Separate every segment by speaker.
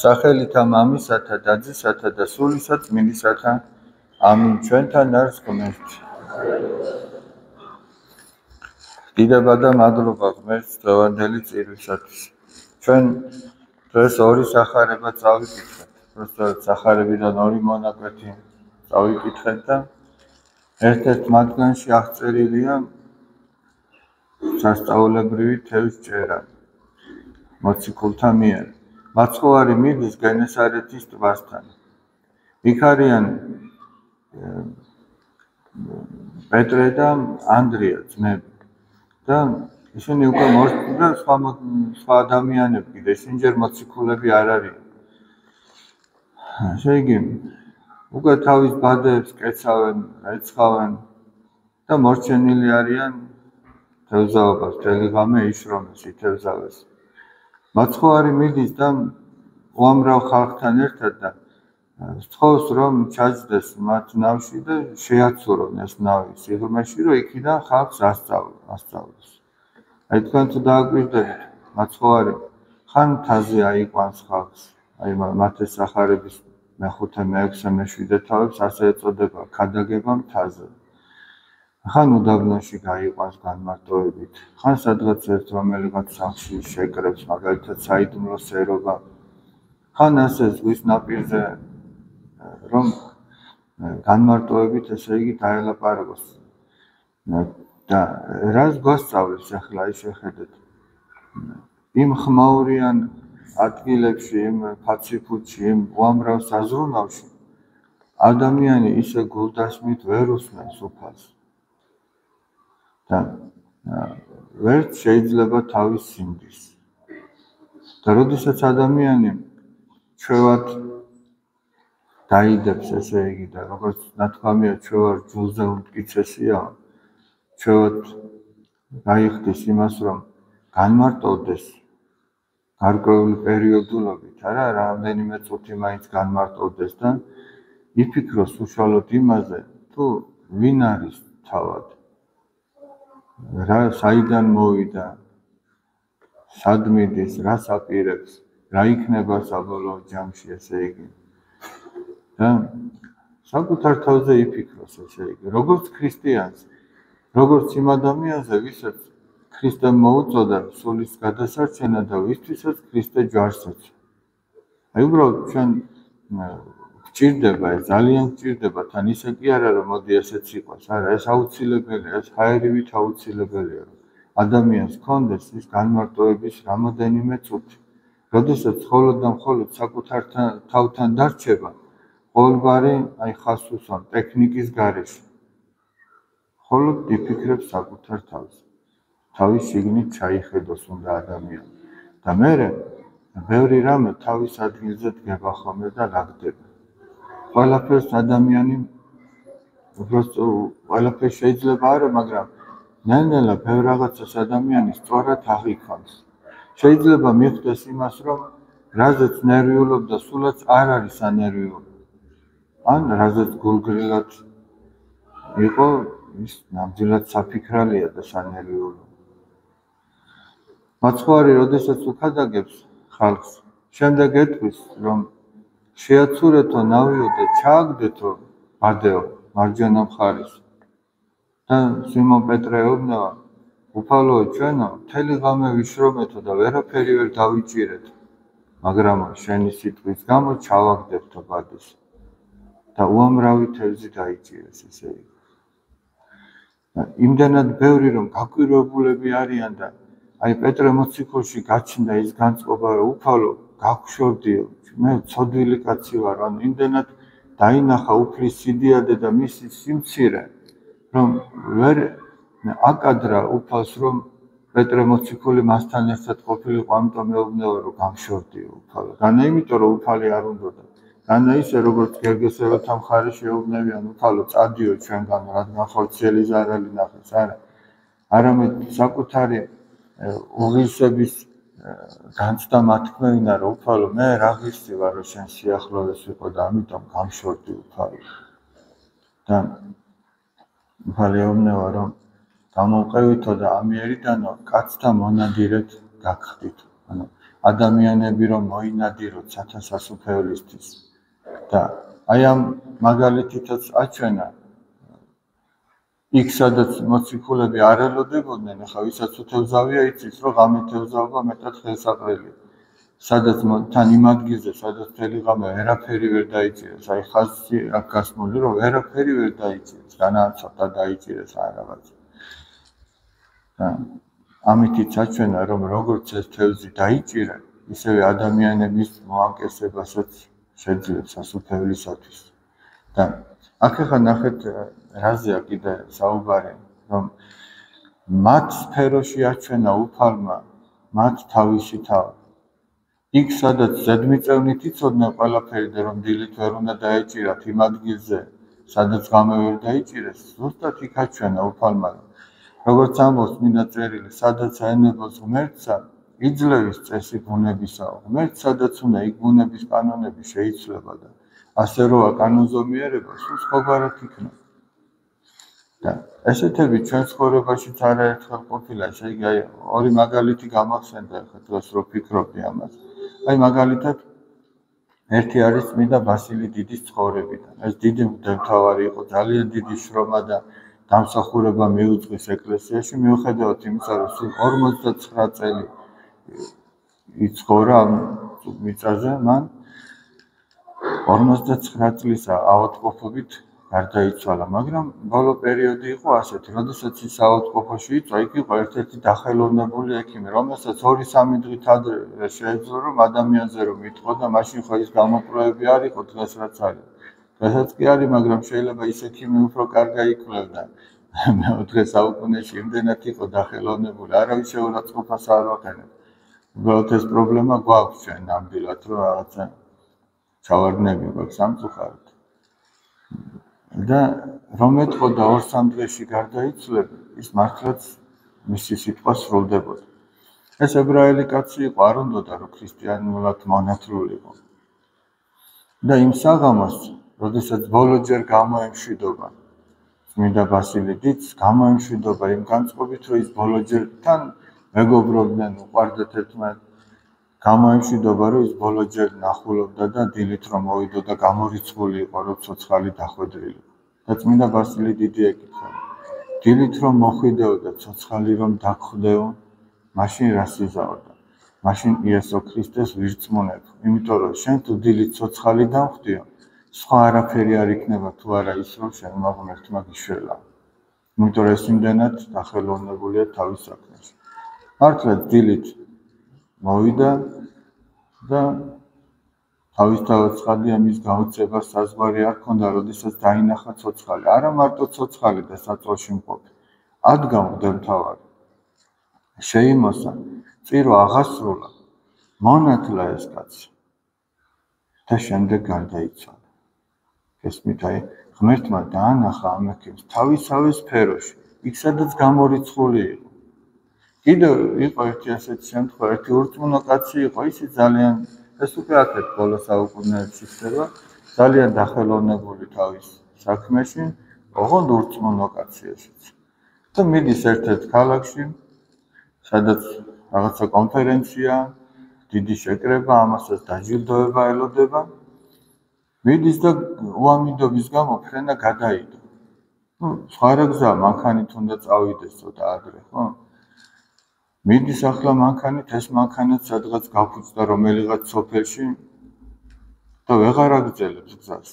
Speaker 1: სახელითა მამისათა დაძისათა და სულისა წმინდისათა. ამინ. ჩვენთან არის ღმერთი. დიდება და მადლობა ღმერთს დღევანდელი წირვისათვის. ჩვენ დღეს ორი სახარება წავიკითხეთ. უბრალოდ სახარებიდან ორი მონაკვეთი წავიკითხეთ და ერთ-ერთ მათგანში აღწერილია სასწაულებრივი თევზის ჭერა მოციქულთა მიერ. მაცხოვარი მიდის გენესარეთის ტბასთან. იქ არიან პეტრე და ანდრია ძმები და ისინი უკვე მოსწდა სხვა ადამიანები კიდე, ისინი ჯერ მოციქულები არ არიან. ესე იგი, უკვე თავის ბადეებს კეცავენ, ეცხავენ და მორჩენილი არიან თევზაობას, მთელი ღამე იშრომეს, ითევზავეს. მაცხოვარი მიდის და უამრავ ხალხთან ერთად და სთხოვს, რომ ჩაჯდეს მათ ნავში და შეაცურონ ეს ნავი სიღრმეში, რომ იქიდან ხალხს ასწავლოს. აი თქვენ თუ დააკვირდებით, მაცხოვარი ხან მთაზე აიყვანს ხალხს, აი მათ ეს სახარების მეხუთე, მეექვსე, მეშვიდე თავებს ასე ეწოდება ქადაგება მთაზე. ხან უდაბნოში გაიყვანს განმარტოებით, ხან სადღაც ერთ რომელიღაც სახლში შეკრებს, მაგალითად საიდუმლო სერობა, ხან ასე ზღვის ნაპირზე, რომ განმარტოებით ესე იგი დაელაპარაკოს. და რას გვასწავლებს ახლა აი შეხედეთ. იმ ხმაურიან ადგილებში, იმ ფაციფუთში, იმ უამრავ საზრუნავში ადამიანი ისე გულდასმით ვერ უსმენს უფალს. და ვერც შეიძლება თავის სინდის. და როდესაც ადამიანი ჩვევად დაიდებს, ესე იგი, და როგორც ნათქვამია, ჩვევარ ჯულზე უმტკიცესია, ჩვევად გაიხდის იმას, რომ განმარტოვდეს გარკვეული პერიოდულობით, არა, რამდენიმე წუთი მაინც განმარტოვდეს და იფიქროს უშუალოდ იმაზე, თუ ვინ არის თავად, რა საიდან მოვიდა, სად მიდის, რას აპირებს, რა იქნება საბოლოო ჯამში, ესე იგი. და საკუთარ თავზე იფიქროს, ესე იგი, როგორც ქრისტიანს, როგორც იმ ადამიანზე, ვისაც ქრისტემ მოუწოდა სულის გადასარჩენა და ვისთვისაც ქრისტე ჯვარს ეცა. აი უბრალოდ ჩვენ გვჭირდება, ძალიან გვჭირდება, თან ისე კი არა, რომ მოდი ესეც იყოს, არა, ეს აუცილებელია, ეს ჰაერივით აუცილებელია, რომ ადამიანს ჰქონდეს ის განმარტოების რამოდენიმე წუთი. როდესაც მხოლოდ და მხოლოდ საკუთარ თავთან დარჩება, ყოველგვარი აი ხასუსონ ტექნიკის გარეშე. მხოლოდ იფიქრებს საკუთარ თავზე. თავის შიგნით ჩაიხედოს უნდა ადამიანი. და მერე ბევრი რამე თავის ადგილზე დგება ხოლმე და ლაგდება. ყველაფერს ადამიანი უბრალოდ ყველაფერს შეიძლება არა, მაგრამ ნელ-ნელა ბევრ რაღაცას ადამიანი სწორად აღიქვამს. შეიძლება მიხვდეს იმას, რომ რაზეც ნერვიულობდა, სულაც არ არის ანერვიულობა. ან რაზეც გულგრილად იყო, ის ნამდვილად საფიქრალია და სანერვიულო. მაცხოვარი როდესაც უქადაგებს ხალხს, შემდეგ ეტყვის, რომ შეაცურეთო ნავიო და ჩააგდეთო ბადეო მარჯვენა მხარეს. და სიმონ პეტრე ეუბნება, უფალოო ჩვენო, მთელი ღამე ვიშრომეთო და ვერაფერი ვერ დავიჭირეთო, მაგრამ შენი სიტყვის გამო ჩავაგდებთო ბადეს. და უამრავი თევზი დაიჭირეს, ესე იგი. იმდენად ბევრი, რომ გაკვირვებულები არიან და აი პეტრე მოციქულში გაჩნდა ის განწყობა, რომ უფალო, გაგშორდიო, მე ცოდვილი კაცი ვარ, ან იმდენად დაინახა უფლის სიდიადე და მისი სიმცირე, რომ ვერ აკადრა უფალს, რომ პეტრე მოციქული მასთან ერთად ყოფილიყო, ამიტომ ეუბნება, რომ გამშორდიო უფალო. განა იმიტომ, რომ უფალი არ უნდოდა. განა ისე, როგორც გერგესელოთა მხარეში ეუბნებიან, უფალო, წადიო ჩვენგან, რადგან ხორციელი ზარალი ნახეს, არა. არამედ საკუთარი უღირსების განცდა მათქმევინა, რომ უფალო, მე რა ღირსი ვარ, რომ შენ სიახლოვეს ვიყო და ამიტომ გამშორდი უფალო. და უფალი ეუბნება, რომ გამოვყევითო და ამიერიდანო კაცთა მონადირედ გაგხდით. ანუ ადამიანები რომ მოინადიროთ სათასასუფევლისთვის და აი ამ მაგალითითაც აჩვენა იქ სადაც მოციქულები არ ელოდებოდნენ, ახლა ვისაც უთევზავია იცის რომ ღამე თევზაობა მეტად ხელსაყრელი სადაც თან იმ ადგილზე სადაც მთელი ღამე ვერაფერი ვერ დაიჭირეს აი ხაზი აქ გასმული რომ ვერაფერი ვერ დაიჭირეს განან ცოტა დაიჭირეს ან რაღაც და ამითიც აჩვენა რომ როგორც ეს თევზი დაიჭირა ისევე ადამიანების მოაკესებასაც შეძლებს სასუფევლისათვის და აქ ახლა ნახეთ რაზეა კიდე საუბარი რომ მათ სფეროში აჩვენა უფალმა მათ თავისი თავი იქ სადაც ზედმიწევნით იცოდნენ ყველაფერი და რომ დილით ვერ უნდა დაეჭირათ იმ ადგილზე სადაც ღამე ვერ დაიჭირეს ზუსტად იქ აჩვენა უფალმა როგორც ამბობს წმინდა წერილი სადაც აენებოს ღმერთსა იძლევის წესი ბუნებისა ღმერთს სადაც უნდა იქ ბუნების კანონები შეიცვლება და ასე როა კანონზომიერება სულ სხვაგვარად იქნება და ესეთები ჩვენ ცხოვრებაშიც არაერთხელ ყოფილა ესე იგი აი ორი მაგალითი გამახსენდა ახლა დღეს რო ფიქრობდი ამას აი მაგალითად ერთი არის წმინდა ბასილი დიდის ცხოვრებიდან ეს დიდი მღვდელმთავარი იყო ძალიან დიდი შრომა და დამსახურება მიუძღვის ეკლესიაში მიუხედავად იმისა რომ სულ 59 წელი იცხოვრა ამ მიწაზე მან 59 წლის ავადმყოფობით გარდაიცვალა, მაგრამ ბოლო პერიოდი იყო ასეთი, როდესაც ის ავადმყოფოში იწვა, იქ იყო ერთ-ერთი დახელოვნებული ექიმი, რომელსაც 2-3 დღით ადრე შეეძლო რომ ადამიანზე რომ იტყო და მაშინ ხო ის გამოკვლევები არ იყო დღეს რაც არის. დღესაც კი არის, მაგრამ შეიძლება ის ექიმი უფრო კარგად იკვლევდა. მეოთხე საუკუნეში იმდენად იყო დახელოვნებული, არავის შეურაცხყოფას არ ვაყენებ. უბრალოდ ეს პრობლემა გვაქვს ჩვენ ნამდვილად, რომ რაღაცა ჩავარდნები გვაქვს სამწუხაროდ. და რომ ეთყოდა 2-3 დღეში გარდაიცვლება, ის მართლაც მისი სიტყვა სრულდებოდა. ეს ებრაელი კაცი იყო, არ უნდოდა რომ ქრისტიანულად მონათრულიყო. და იმ საღამოს, როდესაც ბოლოჯერ გამოემშვიდობა წმინდა ბასილი დიდს, გამოემშვიდობა იმ განწყობით, რომ ის ბოლოჯერ თან მეგობრობდნენ, უყვარდათ ერთმანეთს. გამოემშვიდობა, რომ ის ბოლოჯერ ნახულობდა და დილით რომ მოვიდო და გამორიცხული იყო, რომ ცოცხალი დახვედრილი. და წმინდა ბასილი დიდი ეკითხა. დილით რომ მოხვიდეო და ცოცხალი რომ დაგხვდეო, მაშინ რას იზავდა? მაშინ იესო ქრისტეს ვირწმუნებ, იმიტომ რომ შენ თუ დილით ცოცხალი დავხვდიო, სხვა არაფერი არ იქნება თუ არა ის რომ შენმა ღმერთმა გიშველა. იმიტომ რომ ეს იმდენად დახელოვნებულია თავის საქმეში. მართლაც დილით მოვიდა და თავისთავად ცხადია მის გაუწებას საზღვარი არ ქონდა, როდესაც დაინახა ცოცხალი. არა მარტო ცოცხალი და საწოლში მყოფი. ადგა მღვდელმთავარი. შეიმოსა, წირო აღასრულა, მონათლა ეს კაცი. და შემდეგ გარდაიცვალა. ესმით აი ღმერთმა დაანახა ამ ექიმს თავისავე სფეროში, იქ სადაც გამორიცხული იყო. კიდევ იყო ერთი ასეთი შემთხვევა, ერთი ურწმუნო კაცი იყო, ისიც ძალიან ეს უკვე აქეთ ბოლო საუკუნეებში ხდება, ძალიან დახელოვნებული თავის საქმეში, ოღონდ ურწმუნო კაცი ესეც. და მიდის ერთ-ერთ ქალაქში, სადაც რაღაცა კონფერენცია, დიდი შეკრება, ამასაც დაჯილდოება ელოდება. მიდის და უამიდობის გამო ფრენა გადაიდო. სხვა რა გზაა, მანქანით უნდა წავიდეს ცოტა ადრე, ხო? მიდის ახლა მანქანით, ეს მანქანაც სადღაც გაფუძდა რომელიღაც სოფელში და ვეღარ აგრძელებს გზას.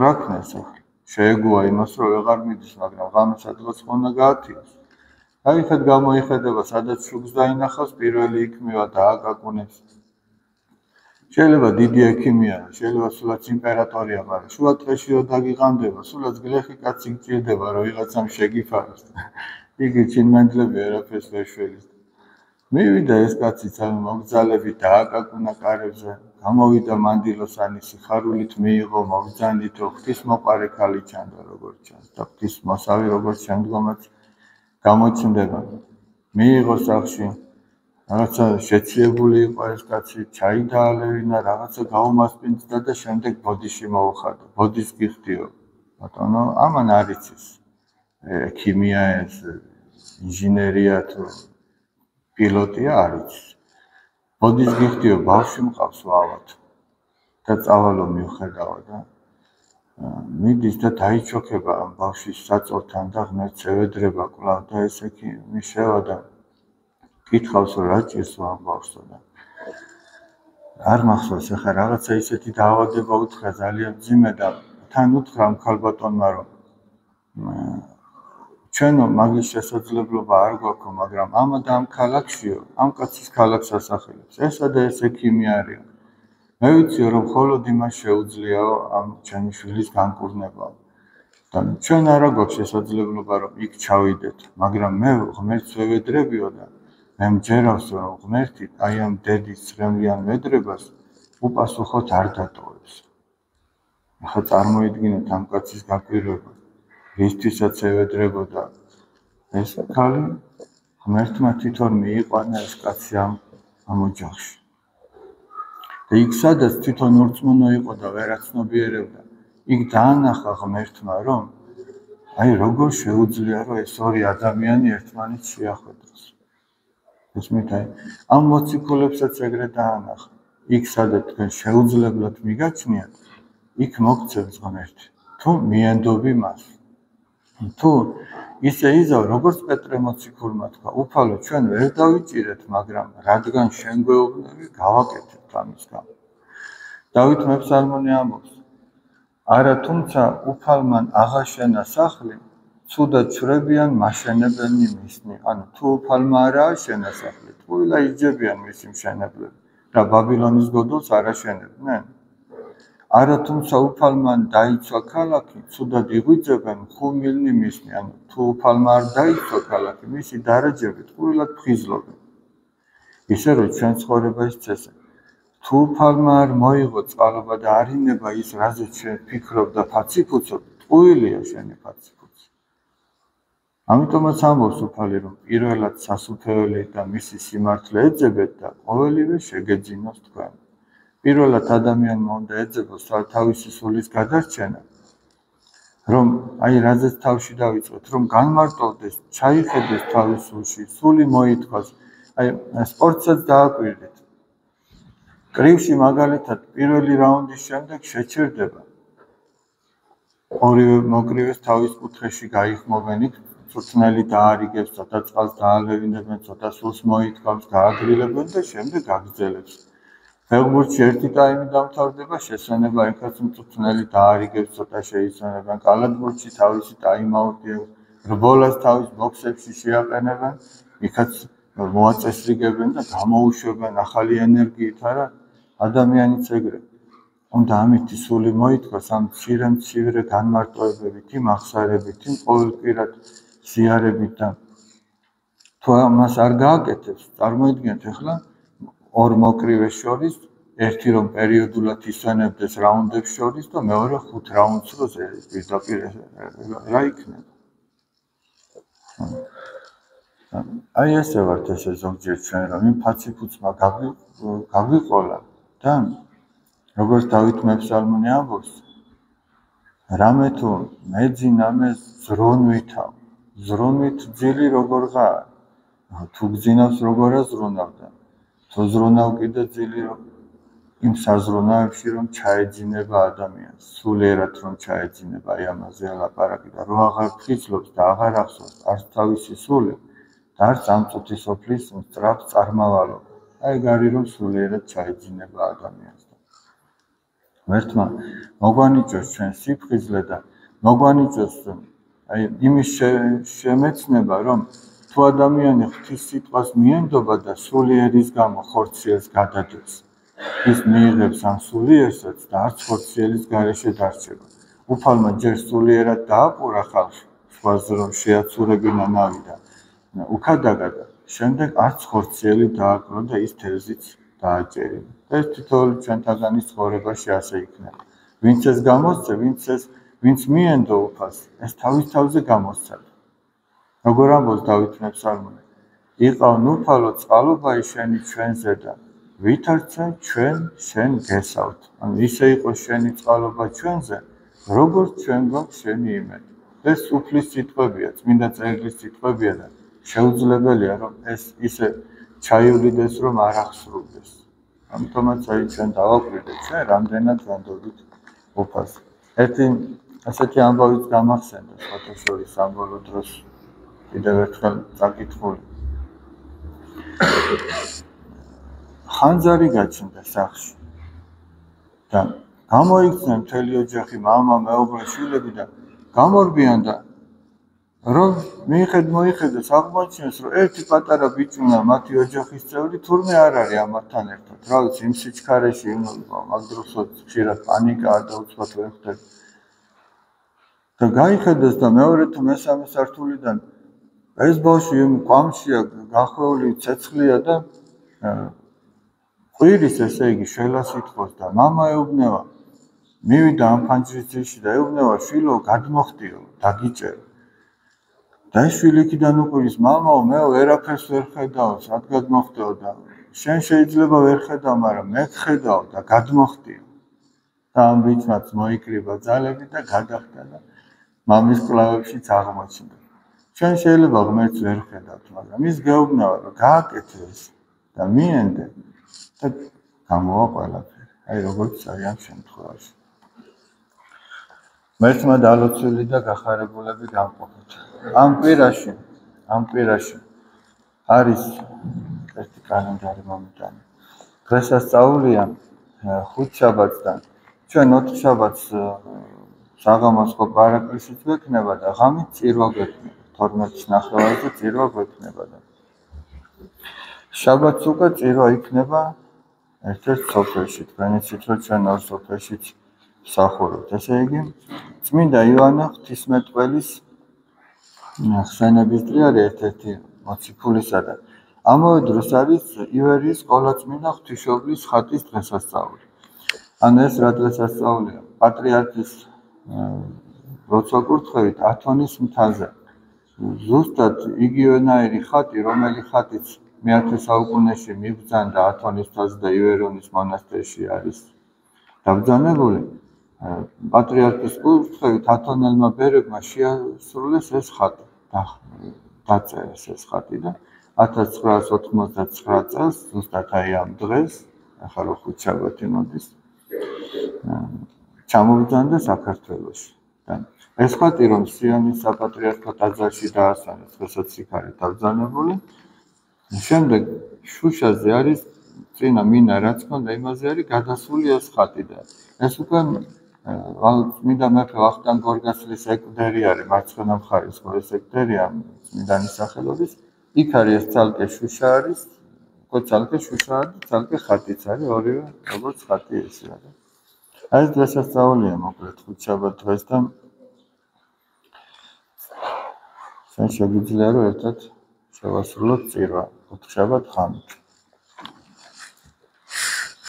Speaker 1: რა ქნეს ახლა? შეეგუა იმას, რომ ვეღარ მიდის, მაგრამ ღამე სადღაც ხონდა გაათიოს. აიხეთ გამოიხედება, სადაც შუქს დაინახავს, პირველი იქ მივა და აკაკუნებს. შეიძლება დიდი ექიმია, შეიძლება სულაც იმპერატორია, მაგრამ შუა დღეში რო დაგიღანდება, სულაც გლეხი კაცი გჭირდება, რომ ვიღაცამ შეგიფაროს. იგი ჩინმენდლები არაფერს ვერ შველის. მივიდა ეს კაცი ცალ მოგზალები და აკაკუნა კარებზე, გამოვიდა მანდილოსანი სიხარულით მიიღო, მოგზანდითო, ღვთისმოყარე ქალი ჩანდა როგორც ჩანს და ღვთისმოსავი როგორც შემდგომაც გამოჩნდება. მიიღო სახლში, რაღაცა შეციებული იყო ეს კაცი, ჩაი დაალევინა, რაღაცა გაუმასპინძდა და შემდეგ ბოდიში მოუხადა. ბოდის გიხდიო, ბატონო, ამან არ იცის ქიმია ეს, ინჟინერია თუ პილოტია არ იცის. მოდის გიხდიო ბავშვი მყავს ვავად და წავალო მიუხედავა და მიდის და დაიჩოქება ამ ბავშვის საწოლთან და ღმერთს ევედრება კვლავ და ესე კი მიშევა და კითხავს რომ რა ჭირს ამ ბავშვს და არ მახსოვს ახლა რაღაცა ისეთი დაავადება უთხრა ძალიან ძიმე და თან უთხრა ამ ქალბატონმა რომ ჩვენო მაგის შესაძლებლობა არ გვაქვს მაგრამ ამა და ამ ქალაქშიო ამ კაცის ქალაქს ასახელებს ესა და ეს ექიმი არისო მე ვიცი რომ მხოლოდ იმას შეუძლიაო ამ ჩემი შვილის განკურნება და ჩვენ არა გვაქვს შესაძლებლობა რომ იქ ჩავიდეთ მაგრამ მე ღმერთს ვევედრებიო და მე მჯერავს რომ ღმერთი აი ამ დედის წრემლიან ვედრებას უპასუხოდ არ დატოვებს ახლა წარმოიდგინეთ ამ კაცის გაკვირვება რისთვისაც ევედრებოდა ეს ქალი ღმერთმა თვითონ მიიყვანა ეს კაცი ამ ოჯახში და იქ სადაც თვითონ ურწმუნო იყო და ვერაცნობიერებდა იქ დაანახა ღმერთმა რომ აი როგორ შეუძლია რომ ეს ორი ადამიანი ერთმანეთს შეახვედროს ეს მითა ამ მოციქულებსაც ეგრე დაანახა იქ სადაც თქვენ შეუძლებლად მიგაჩნიათ იქ მოგცემს ღმერთი თუ მიენდობი მას თუ ისე იზავ როგორც პეტრე მოციქულმა თქვა უფალო ჩვენ ვერ დავიჭირეთ მაგრამ რადგან შენ გვეუბნები გავაკეთებთ ამის გამო დავით მეფსალმონე ამბობს არა თუმცა უფალმან აღაშენა სახლი ცუდად ჩვრებიან მაშენებელნი მისნი ანუ თუ უფალმა არ ააშენა სახლი თუილა იჯებიან მისი მშენებლები და ბაბილონის გოდოლს არ აშენებდნენ არა თუმცა უფალმან დაიცვა ქალაქი ცუდად იღვიძებენ ხუმილნი მისნი ანუ თუ უფალმა არ დაიცვა ქალაქი მისი დარაჯებით თუილად ფხიზლობენ ისე რომ ჩვენ ცხოვრება ის წესე თუ უფალმა არ მოიღო წყალობა და არ ინება ის რაზეც შენ ფიქრობ და ფაციფუცობ ტყუილია შენი ფაციფუცი ამიტომაც ამბობს უფალი რომ პირველად სასუფეველი და მისი სიმართლე ეძებეთ და ყოველივე შეგეძინოს თქვენ პირველად ადამიანმა უნდა ეძებოს თავისი სულის გადარჩენა რომ აი რაზეც თავში დავიწყოთ რომ განმარტოვდეს ჩაიხედოს თავის სულში სული მოითხოვს აი სპორტსაც დააკვირდით კრივში მაგალითად პირველი რაუნდის შემდეგ შეჩერდება ორივე მოკრივეს თავის კუთხეში გაიხმობენ იქ წვრთნელი დაარიგებს ცოტა წყალს დაალევინებენ ცოტა სულს მოითხოვს გააგრილებენ და შემდეგ გაგრძელებს ფეხბურთში ერთი ტაიმი დამთავრდება შესვენება ეხაც მწვრთნელი დაარიგებს ცოტა შეიცვალებენ კალათბურთში თავისი ტაიმაუტი რბოლას თავის ბოქსებში შეაყენებენ იქაც მოაწესრიგებენ და გამოუშვებენ ახალი ენერგიით არა ადამიანიც ეგრე უნდა ამითი სული მოითხოვს ამ მცირე განმარტოებებით იმ ახსარებით იმ ყოველკვირად ზიარებით და თუ ამას არ გააკეთებს წარმოიდგინეთ ახლა ორ მოკრივეს შორის ერთი რომ პერიოდულად ისვენებდეს რაუნდებს შორის და მეორე 5 რაუნდს რო პირდაპირ რა იქნება აი ესე ვართ ესე ზოგჯერ ჩვენ რომ იმ ფაციფუცმა გაგვიყოლა და როგორც დავით მეფსალმონე ამბობს რამე თუ მეძინამე ზრუნვით ძილი როგორღა თუ გძინავს როგორ აზრუნავდა თუ ზრუნავ კიდე ძილი იმ საზრუნავებში რომ ჩაეძინება ადამიანს სულიერად რომ ჩაეძინება აი ამაზე ლაპარაკი და რო აღარ ფხიზლობს და აღარ ახსოვს არც თავისი სული და არც ამ წუთი სოფლის სწრაფ წარმავალობა აი გარი რომ სულიერად ჩაეძინება ადამიანს ღმერთმა მოგვანიჭოს ჩვენ სიფხიზლე და მოგვანიჭოს აი იმის შემეცნება რომ თუ ადამიანი ღვთის სიტყვას მიენდობა და სულიერის გამო ხორციელს გადადებს ის მიიღებს ამ სულიერსაც და არც ხორციელის გარეშე დარჩება უფალმა ჯერ სულიერად დააპურა ხალხი სხვაზე რომ შეაცურებინა ნავი და უკადაგადა შემდეგ არც ხორციელი დააკრო და ის თევზიც დააჭერინა ეს თითოეული ჩვენთაგანის ცხოვრებაში ასე იქნება ვინც ეს გამოსცე ვინც მიენდო უფალს ეს თავის თავზე გამოსცემ როგორ ამბობს დავით მეფსალმონე იყავ უფალო წყალობა შენი ჩვენზე და ვითარცა ჩვენ შენ გესავთ ანუ ისე იყო შენი წყალობა ჩვენზე როგორც ჩვენ გვაქვს შენი იმედი ეს უფლის სიტყვებია წმინდა წერილის სიტყვებია და შეუძლებელია რომ ეს ისე ჩაივლიდეს რომ არ აღსრულდეს. ამიტომაც აი ჩვენ დავაკვირდეთ ჩვენ რამდენად ვანდობით უფალს. ერთი ასეთი ამბავიც გამახსენდა სხვათა შორის სამბოლო დროს კიდევ ერთხელ წაკითხული. ხანძარი გაჩნდა სახლში და გამოიქცნენ მთელი ოჯახი, მამა, მეუღლე, შვილები და გამორბიან და რომ მოიხედეს აღმოაჩინეს რომ ერთი პატარა ბიჭუნა მათი ოჯახის წევრი თურმე არ არის ამათთან ერთად. რა ვიცი, იმ სიჩქარეში მაგ დროსაც ხშირად პანიკა და უცბად ვერ ხდება. და გაიხედეს და მეორე თუ მესამე სართულიდან ეს ბავშვი კვამშია, გახვეული ცეცხლია და ყვირის, ესე იგი, შველას ითხოვს და მამა ეუბნება, მივიდა ამ ფანჯრის ძირში და ეუბნება, შვილო, გადმოხდიო, დაგიჭერო. და ეს შვილი იქიდან უყვირის, მამაო, მე ვერაფერს ვერ ხედავ, სად გადმოხდიო და შენ შეიძლება ვერ ხედავ, მაგრამ მე ხედავ და გადმოხდიო. და ამ ბიჭმაც მოიკრიბა ძალები და გადახდა და მამის კლავებშიც აღმოჩნდა. ჩვენ შეიძლება ღმერთს ვერ ხედავთ, მაგრამ ის გეუბნება, რომ გააკეთე ეს და მიენდე და გამოვა ყველაფერი. აი როგორც არის ამ შემთხვევაში. მერთმა დალოცვილი და გახარებულები გამყოფოთ. ამ კვირაში არის ერთი კალენდარი მომიტანი. დღესასწაულია ხუთშაბათსთან. ჩვენ ოთხშაბათს საღამოს ხო პარაკლისიც გვექნება და ღამით წირვა გვექნება. 12-ის ნახევარზე წირვა გვექნება და შაბათს უკვე წირვა იქნება ერთ-ერთ სოფელში. თქვენ იცით რომ ჩვენ ორ სოფელშიც ვსახურობთ. ესე იგი, წმინდა ივანე ღვთისმეტყველის ხსენების დღე არის ერთ-ერთი მოციქულისა და ამავე დროს არის ივერიის სკოლაწმინდა ღვთისმშობლის ხატის დღესასწაული. ან ეს რა დღესასწაულია? პატრიარქის როცა კურთხევით ათონის მთაზე. ზუსტად იგივენაირი ხატი, რომელიც ხატიც მე-10 საუკუნეში მიბრძანდა ათონის მთაზე და ივერიონის მონასტერში არის დაბრძანებული. პატრიარქის კურთხევით ათონელმა ბერებმა შეასრულეს ეს ხატი. დაწერეს ეს ხატი და 1989 წელს, ზუსტად აი ამ დღეს, ახლა რო ხუთშაბათი მოდის, ჩამოვიძანდა საქართველოში. ეს ხატი რომ სიონის საპატრიარქო ტაძარში დაასვენეს, დღესაც იქ არის დაბრძანებული. შემდეგ შუშაზე არის წინა მინა რაც ქონდა, იმაზე არის გადასული ეს ხატი და ეს უკვე წმინდა მეფე ვახტანგ გორგასლის ეკვდერი არის, მარცხენა მხარის ეს ეკვდერია წმინდანის სახელობის. იქ არის ეს ცალკე შუშა არის, უკვე ცალკე შუშაა და ცალკე ხატიც არის, ორივე როგორც ხატი ესე არის. ეს დღესასწაულია მოკლედ ხუთშაბათ დღეს და ჩვენ შეგვიძლია რომ ერთად შევასრულოთ წირვა ოთხშაბათ ღამით.